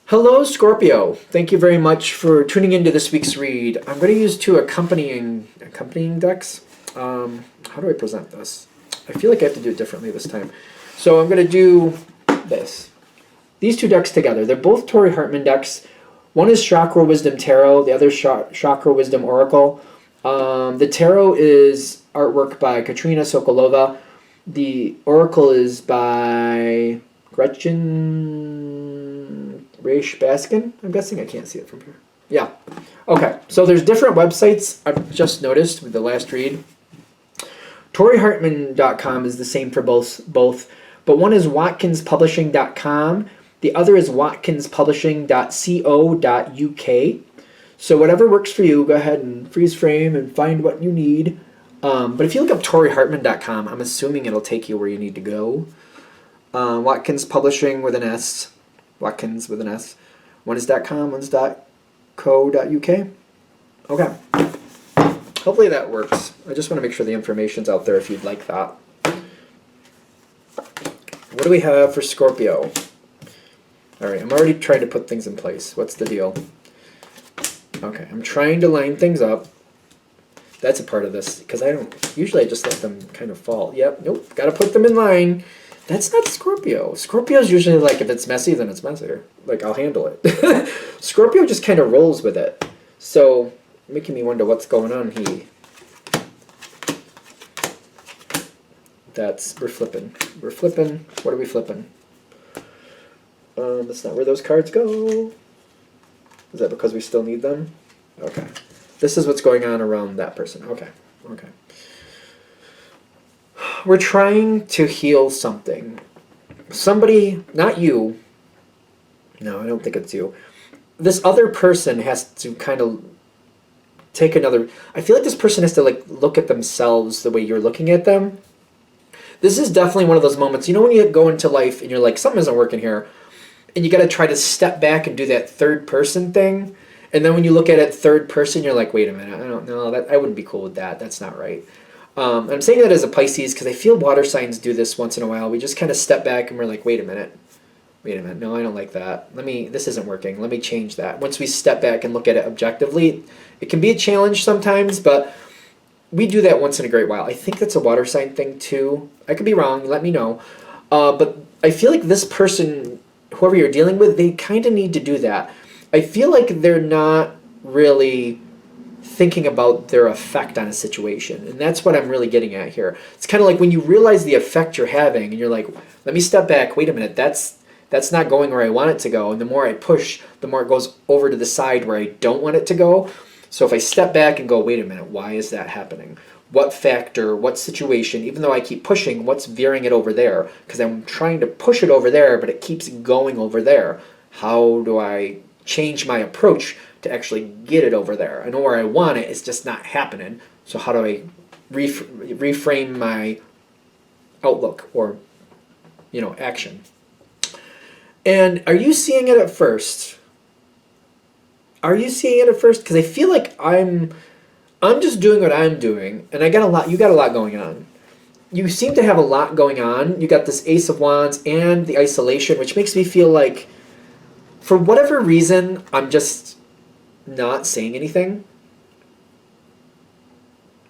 Hello, Scorpio. Thank you very much for tuning into this week's read. I'm going to use two accompanying decks. How do I present this? I feel like I have to do it differently this time. So I'm going to do this. These two decks together. They're both Tori Hartman decks. One is Chakra Wisdom Tarot. The other is Chakra Wisdom Oracle. The Tarot is artwork by Katrina Sokolova. The Oracle is by Gretchen Raish Baskin, I'm guessing. I can't see it from here. Yeah. Okay. So there's different websites I've just noticed with the last read. ToriHartman.com is the same for both, but one is WatkinsPublishing.com. The other is WatkinsPublishing.co.uk. So whatever works for you, go ahead and freeze frame and find what you need. But if you look up ToriHartman.com, I'm assuming it'll take you where you need to go. Watkins Publishing with an S. Watkins with an S. One is .com, one's .co.uk. Okay. Hopefully that works. I just want to make sure the information's out there if you'd like that. What do we have for Scorpio? Alright, I'm already trying to put things in place. What's the deal? Okay, I'm trying to line things up. That's a part of this, because usually I just let them kind of fall. Yep, nope, gotta put them in line. That's not Scorpio. Scorpio's usually like, if it's messy, then it's messier. Like, I'll handle it. Scorpio just kind of rolls with it. So, making me wonder what's going on here. We're flipping. We're flipping. What are we flipping? That's not where those cards go. Is that because we still need them? Okay. This is what's going on around that person. Okay. Okay. We're trying to heal something. Somebody, not you. No, I don't think it's you. This other person has to kind of take another... I feel like this person has to look at themselves the way you're looking at them. This is definitely one of those moments. You know when you go into life and you're like, something isn't working here. And you got to try to step back and do that third person thing. And then when you look at it third person, you're like, wait a minute. I don't know. I wouldn't be cool with that. That's not right. I'm saying that as a Pisces because I feel water signs do this once in a while. We just kind of step back and we're like, wait a minute. No, I don't like that. This isn't working. Let me change that. Once we step back and look at it objectively, it can be a challenge sometimes, but we do that once in a great while. I think that's a water sign thing too. I could be wrong. Let me know. But I feel like this person, whoever you're dealing with, they kind of need to do that. I feel like they're not really thinking about their effect on a situation. And that's what I'm really getting at here. It's kind of like when you realize the effect you're having and you're like, let me step back. Wait a minute. That's not going where I want it to go. And the more I push, the more it goes over to the side where I don't want it to go. So if I step back and go, wait a minute, why is that happening? What factor, what situation, even though I keep pushing, what's veering it over there? Because I'm trying to push it over there, but it keeps going over there. How do I change my approach to actually get it over there? I know where I want it, it's just not happening. So how do I reframe my outlook or, action? And are you seeing it at first? Are you seeing it at first? Because I feel like I'm just doing what I'm doing, and you got a lot going on. You seem to have a lot going on. You got this Ace of Wands and the isolation, which makes me feel like, for whatever reason, I'm just not saying anything.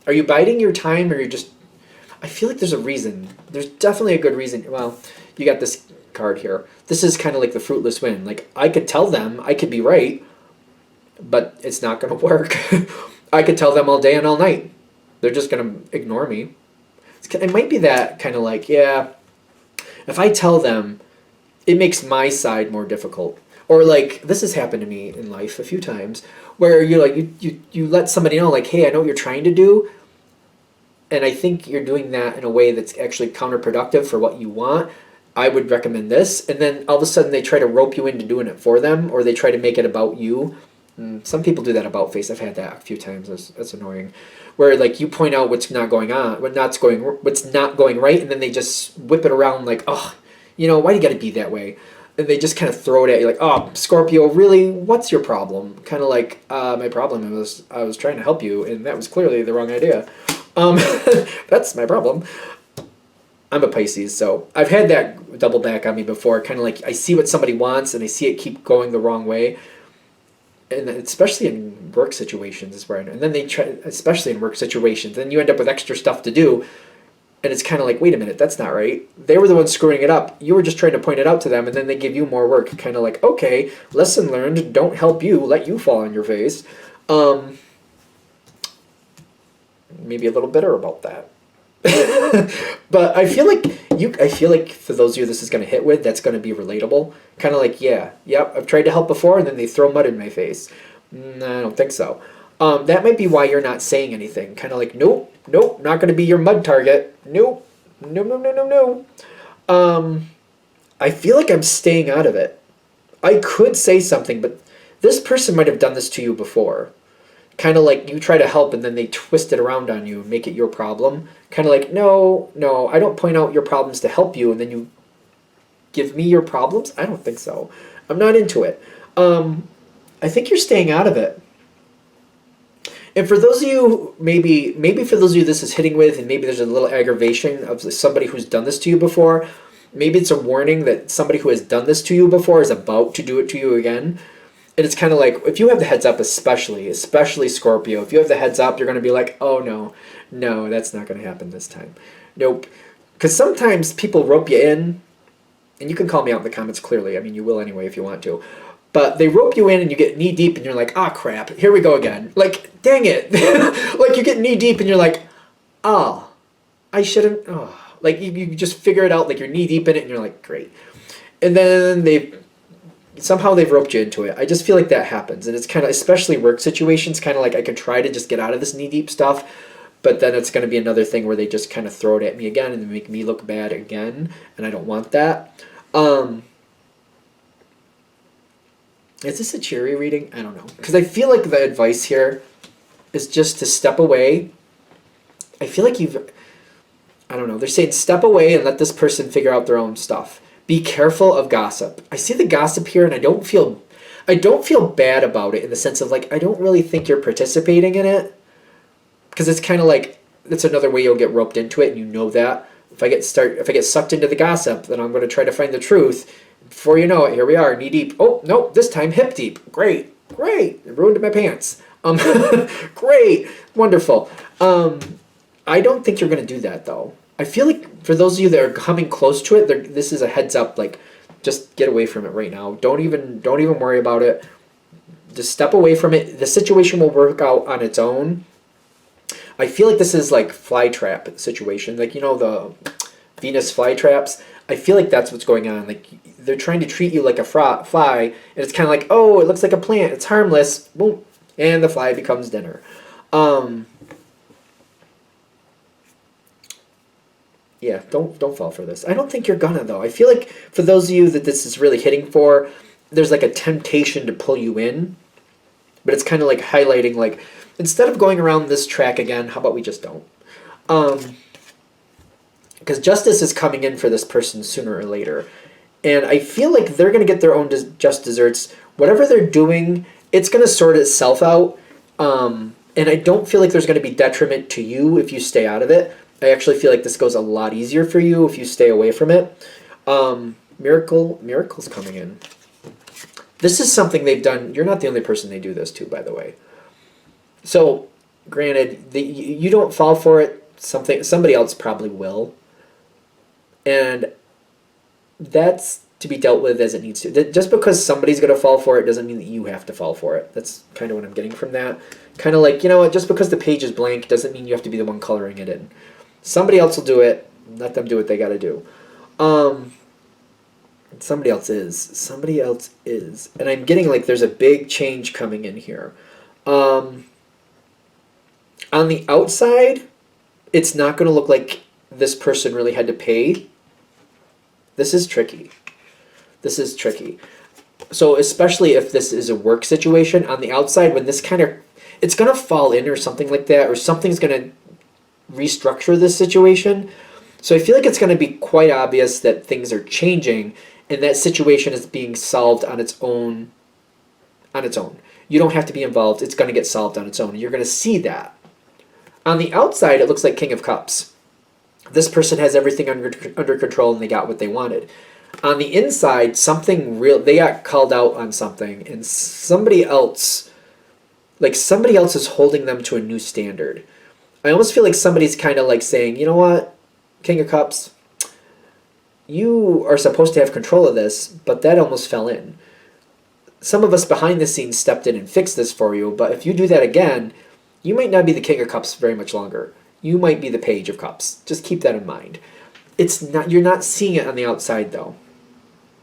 Are you biding your time, or you're just... I feel like there's a reason. There's definitely a good reason. Well, you got this card here. This is kind of like the fruitless win. Like, I could tell them, I could be right, but it's not going to work. I could tell them all day and all night. They're just going to ignore me. It might be that kind of like, yeah, if I tell them, it makes my side more difficult. Or like, this has happened to me in life a few times, where you're like, you let somebody know, like, hey, I know what you're trying to do, and I think you're doing that in a way that's actually counterproductive for what you want. I would recommend this. And then all of a sudden they try to rope you into doing it for them, or they try to make it about you. Some people do that about face. I've had that a few times. That's annoying. Where like you point out what's not going on, what's not going right, and then they just whip it around like, oh, why do you got to be that way? And they just kind of throw it at you like, oh, Scorpio, really? What's your problem? Kind of like, my problem was I was trying to help you, and that was clearly the wrong idea. That's my problem. I'm a Pisces, so I've had that double back on me before. Kind of like I see what somebody wants and I see it keep going the wrong way, and especially in work situations is where. And then they try, especially in work situations, then you end up with extra stuff to do, and it's kind of like, wait a minute, that's not right. They were the ones screwing it up. You were just trying to point it out to them, and then they give you more work. Kind of like, okay, lesson learned. Don't help you. Let you fall on your face. Maybe a little bitter about that. But I feel like for those of you this is going to hit with, that's going to be relatable. Kind of like, yeah, yep, I've tried to help before, and then they throw mud in my face. I don't think so. That might be why you're not saying anything. Kind of like, nope, not going to be your mud target. Nope, no. I feel like I'm staying out of it. I could say something, but this person might have done this to you before. Kind of like you try to help and then they twist it around on you and make it your problem. Kind of like, no, I don't point out your problems to help you and then you give me your problems? I don't think so. I'm not into it. I think you're staying out of it. And for those of you, maybe for those of you this is hitting with, and maybe there's a little aggravation of somebody who's done this to you before, maybe it's a warning that somebody who has done this to you before is about to do it to you again. And it's kind of like, if you have the heads up, especially Scorpio, if you have the heads up, you're going to be like, oh no, that's not going to happen this time. Nope. Because sometimes people rope you in, and you can call me out in the comments clearly. I mean, you will anyway if you want to. But they rope you in and you get knee deep and you're like, ah, crap, here we go again. Like, dang it. Like, you get knee deep and you're like, oh, I shouldn't. Oh. Like, you just figure it out, like you're knee deep in it and you're like, great. And then somehow they've roped you into it. I just feel like that happens. And it's kind of, especially work situations, kind of like I could try to just get out of this knee-deep stuff, but then it's going to be another thing where they just kind of throw it at me again and make me look bad again, and I don't want that. Is this a cheery reading? I don't know. Because I feel like the advice here is just to step away. I feel like I don't know. They're saying step away and let this person figure out their own stuff. Be careful of gossip. I see the gossip here and I don't feel bad about it in the sense of like, I don't really think you're participating in it. Because it's kind of like, that's another way you'll get roped into it and you know that. If I get sucked into the gossip, then I'm going to try to find the truth. Before you know it, here we are, knee deep. Oh, no, this time hip deep. Great. It ruined my pants. Great. Wonderful. I don't think you're going to do that though. I feel like for those of you that are coming close to it, this is a heads up. Like, just get away from it right now. Don't even worry about it. Just step away from it. The situation will work out on its own. I feel like this is like fly trap situation. Like, you know, the Venus fly traps. I feel like that's what's going on. Like, they're trying to treat you like a fly, and it's kind of like, oh, it looks like a plant. It's harmless. Boom, and the fly becomes dinner. Yeah, don't fall for this. I don't think you're gonna, though. I feel like for those of you that this is really hitting for, there's like a temptation to pull you in. But it's kind of like highlighting, like, instead of going around this track again, how about we just don't? Because justice is coming in for this person sooner or later. And I feel like they're going to get their own just desserts. Whatever they're doing, it's going to sort itself out. And I don't feel like there's going to be detriment to you if you stay out of it. I actually feel like this goes a lot easier for you if you stay away from it. Miracle's coming in. This is something they've done. You're not the only person they do this to, by the way. So, granted, you don't fall for it. Somebody else probably will. And that's to be dealt with as it needs to. Just because somebody's going to fall for it doesn't mean that you have to fall for it. That's kind of what I'm getting from that. Kind of like, you know what, just because the page is blank doesn't mean you have to be the one coloring it in. Somebody else will do it. Let them do what they got to do. Somebody else is. And I'm getting like there's a big change coming in here. On the outside, it's not going to look like this person really had to pay. This is tricky. So especially if this is a work situation, on the outside, when this kind of, it's going to fall in or something like that, or something's going to restructure this situation. So I feel like it's going to be quite obvious that things are changing and that situation is being solved on its own. You don't have to be involved. It's going to get solved on its own. You're going to see that. On the outside, it looks like King of Cups. This person has everything under control and they got what they wanted. On the inside, something real, they got called out on something, and somebody else is holding them to a new standard. I almost feel like somebody's kind of like saying, you know what, King of Cups, you are supposed to have control of this, but that almost fell in. Some of us behind the scenes stepped in and fixed this for you, but if you do that again, you might not be the King of Cups very much longer. You might be the Page of Cups. Just keep that in mind. You're not seeing it on the outside, though.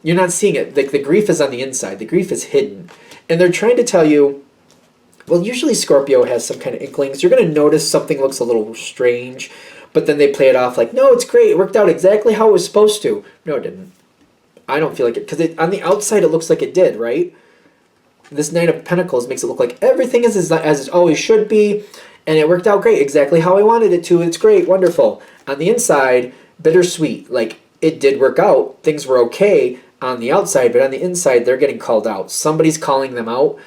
You're not seeing it. The grief is on the inside. The grief is hidden. And they're trying to tell you, well, usually Scorpio has some kind of inklings. You're going to notice something looks a little strange, but then they play it off like, no, it's great. It worked out exactly how it was supposed to. No, it didn't. I don't feel like it. Because on the outside, it looks like it did, right? This Knight of Pentacles makes it look like everything is as it always should be, and it worked out great, exactly how I wanted it to. It's great, wonderful. On the inside, bittersweet. Like, it did work out. Things were okay on the outside, but on the inside, they're getting called out. Somebody's calling them out.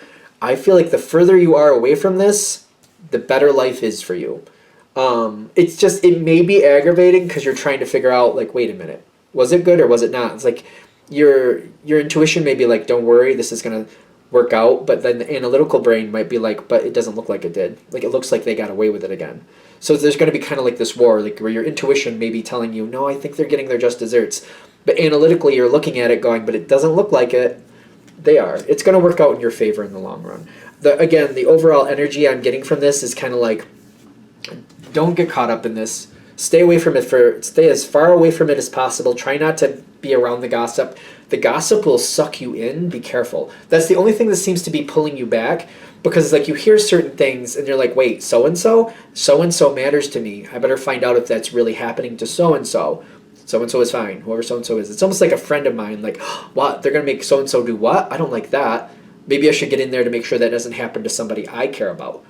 I feel like the further you are away from this, the better life is for you. It's just, it may be aggravating because you're trying to figure out, like, wait a minute, was it good or was it not? It's like your intuition may be like, don't worry, this is going to work out, but then the analytical brain might be like, but it doesn't look like it did. Like, it looks like they got away with it again. So there's going to be kind of like this war, like where your intuition may be telling you, no, I think they're getting their just desserts. But analytically, you're looking at it going, but it doesn't look like it. They are. It's going to work out in your favor in the long run. Again, the overall energy I'm getting from this is kind of like, don't get caught up in this. Stay away from it. Stay as far away from it as possible. Try not to be around the gossip. The gossip will suck you in. Be careful. That's the only thing that seems to be pulling you back, because like you hear certain things and you're like, wait, so-and-so matters to me. I better find out if that's really happening to so-and-so. So-and-so is fine, whoever so-and-so is. It's almost like a friend of mine, like, what? They're going to make so-and-so do what? I don't like that. Maybe I should get in there to make sure that doesn't happen to somebody I care about.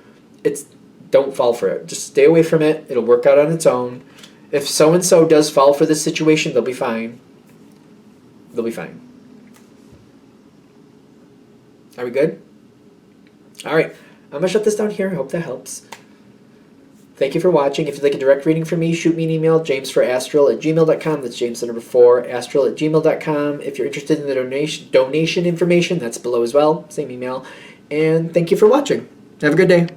Don't fall for it. Just stay away from it. It'll work out on its own. If so-and-so does fall for this situation, they'll be fine. They'll be fine. Are we good? All right. I'm going to shut this down here. I hope that helps. Thank you for watching. If you'd like a direct reading from me, shoot me an email, jamesforastral@gmail.com. That's James the number 4, astral@gmail.com. If you're interested in the donation information, that's below as well. Same email. And thank you for watching. Have a good day.